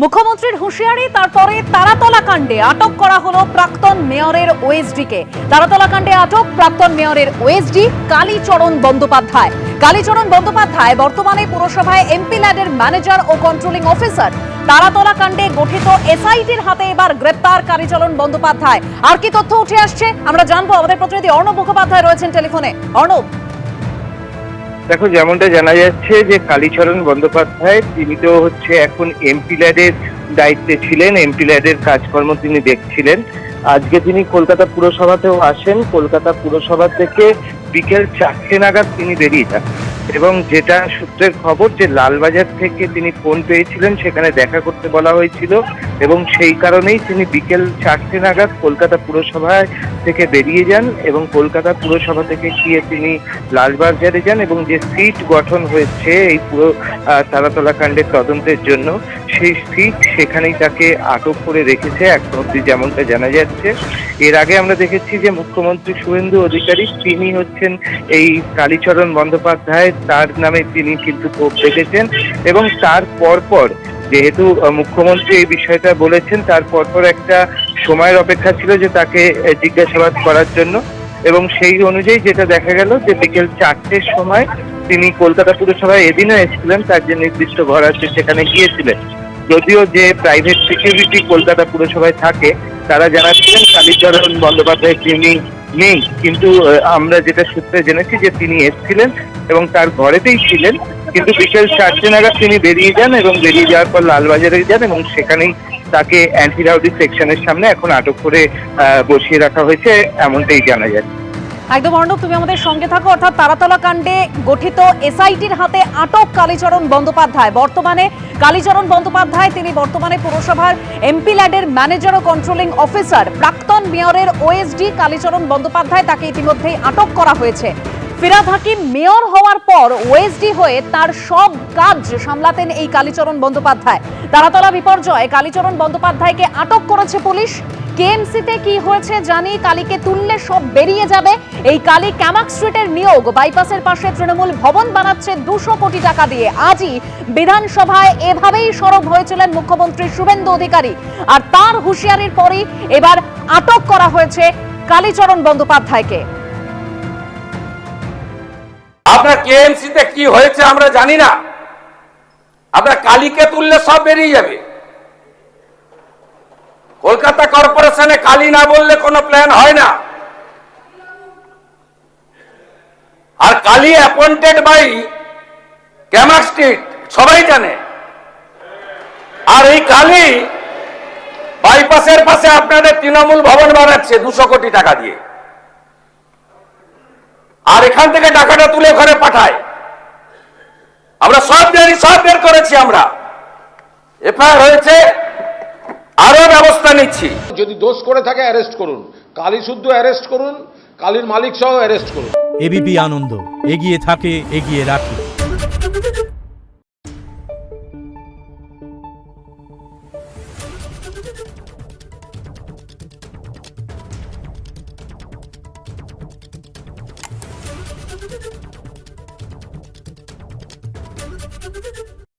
মুখ্যমন্ত্রীর হুঁশিয়ারি, তারপরে তারাতলা কাণ্ডে আটক করা হলো প্রাক্তন মেয়রের ওএসডিকে। তারাতলা কাণ্ডে আটক প্রাক্তন মেয়রের ওএসডি কালীচরণ বন্দ্যোপাধ্যায়। কালীচরণ বন্দ্যোপাধ্যায় বর্তমানে পুরসভায় এমপি ল্যাডের ম্যানেজার ও কন্ট্রোলিং অফিসার। তারাতলা কাণ্ডে গঠিত এসআইটির হাতে এবার গ্রেপ্তার কালীচরণ বন্দ্যোপাধ্যায়। আর কি তথ্য উঠে আসছে আমরা জানবো, আমাদের প্রতিনিধি অর্ণব মুখোপাধ্যায় রয়েছেন টেলিফোনে। অর্ণব, দেখো, যেমনটা জানা যাচ্ছে যে কালীচরণ বন্দ্যোপাধ্যায় তিনি তো এখন এমপি ল্যাডের দায়িত্বে ছিলেন, এমপি ল্যাডের কাজকর্ম তিনি দেখছিলেন। আজকে তিনি কলকাতা পুরসভাতেও আসেন। কলকাতা পুরসভা থেকে বিকেল 4টে নাগাদ তিনি বেরিয়ে যান এবং যেটা সূত্রের খবর যে লালবাজার থেকে তিনি ফোন পেয়েছিলেন, সেখানে দেখা করতে বলা হয়েছিল এবং সেই কারণেই তিনি বিকেল 4টে নাগাদ কলকাতা পুরসভায় থেকে বেরিয়ে যান এবং কলকাতা পুরসভা থেকে গিয়ে তিনি লালবাজারে যান এবং যে সিট গঠন হয়েছে এই পুরো তারাতলা কাণ্ডের তদন্তের জন্য, সেই সিট সেখানেই তাকে আটক করে রেখেছে এখন অব্দি যেমনটা জানা যাচ্ছে। এর আগে আমরা দেখেছি যে মুখ্যমন্ত্রী শুভেন্দু অধিকারী তিনি এই কালীচরণ বন্দ্যোপাধ্যায়, তার নামে তিনি কিন্তু ক্ষোভ দেখেছেন এবং তার পরপর যেহেতু মুখ্যমন্ত্রী এই বিষয়টা বলেছেন, তার পরপর একটা সময়ের অপেক্ষা ছিল যে তাকে জিজ্ঞাসাবাদ করার জন্য এবং সেই অনুযায়ী যেটা দেখা গেল যে বিকেল 4টের সময় তিনি কলকাতা পুরসভায় এদিনও এসেছিলেন, তার যে নির্দিষ্ট ঘর আছে সেখানে গিয়েছিলেন। যদিও যে প্রাইভেট সিকিউরিটি কলকাতা পুরসভায় থাকে তারা জানাচ্ছিলেন কালীচরণ বন্দ্যোপাধ্যায় তিনি নেই, কিন্তু আমরা যেটা সূত্রে জেনেছি যে তিনি এসেছিলেন এবং তার ঘরেতেই ছিলেন। কিন্তু বিকেল 4টে নাগাদ তিনি বেরিয়ে যান এবং বেরিয়ে যাওয়ার পর লালবাজারে যান এবং সেখানেই তাকে অ্যান্টি রাউডি সেকশনের সামনে এখন আটক করে বসিয়ে রাখা হয়েছে, এমনটাই জানা যায়। একদম অর্ণব, তুমি আমাদের সঙ্গে থাকো। অর্থাৎ তারাতলা কাণ্ডে গঠিত এসআইটির হাতে আটক কালীচরণ বন্দ্যোপাধ্যায়। বর্তমানে কালীচরণ বন্দ্যোপাধ্যায় তিনি বর্তমানে পুরসভার এমপি ল্যাডের ম্যানেজার ও কন্ট্রোলিং অফিসার। প্রাক্তন মেয়রের ওএসডি কালীচরণ বন্দ্যোপাধ্যায়, তাকে ইতিমধ্যেই আটক করা হয়েছে। ফিরহাদ হাকিম মেয়র হওয়ার পর ওএসডি হয়ে তার সব কাজ সামলাতেন এই কালীচরণ বন্দ্যোপাধ্যায়। তারাতলা বিপর্যয়ে কালীচরণ বন্দ্যোপাধ্যায়কে আটক করেছে পুলিশ। কেএমসিতে কি হয়েছে জানি, কালীকে তুললে সব বেরিয়ে যাবে। এই কালী ক্যামাক স্ট্রিটের নিয়োগ, বাইপাসের পাশে তৃণমূল ভবন বানাচ্ছে 200 কোটি টাকা দিয়ে। আজই বিধানসভায় এভাবেই সরব হয়েছিলেন মুখ্যমন্ত্রী শুভেন্দু অধিকারী, আর তার হুঁশিয়ারির পরই এবার আটক করা হয়েছে কালীচরণ বন্দ্যোপাধ্যায়কে। আপনার কেএমসিতে কি হয়েছে আমরা জানি না, আপনার কালীকে তুললে সব বেরিয়ে যাবে। কলকাতা কর্পোরেশনে কালী না বললে কোনো প্ল্যান হয় না। আর Kali appointed by Camac Street সবাই জানে। আর এই কালী বাইপাসের পাশে আপনাদের তৃণমূল ভবন বানাচ্ছে 200 কোটি টাকা দিয়ে, আর এখান থেকে টাকাটা তুলে ওখানে পাঠায়। আমরা সব জানি, সব বের করেছি, আমরা এফআইআর হয়েছে, আরো ব্যবস্থা নিচ্ছি। যদি দোষ করে থাকে অ্যারেস্ট করুন, কালী শুদ্ধ অ্যারেস্ট করুন, কালীর মালিক সহ অ্যারেস্ট করুন। এবিপি আনন্দ, এগিয়ে থাকে, এগিয়ে রাখে।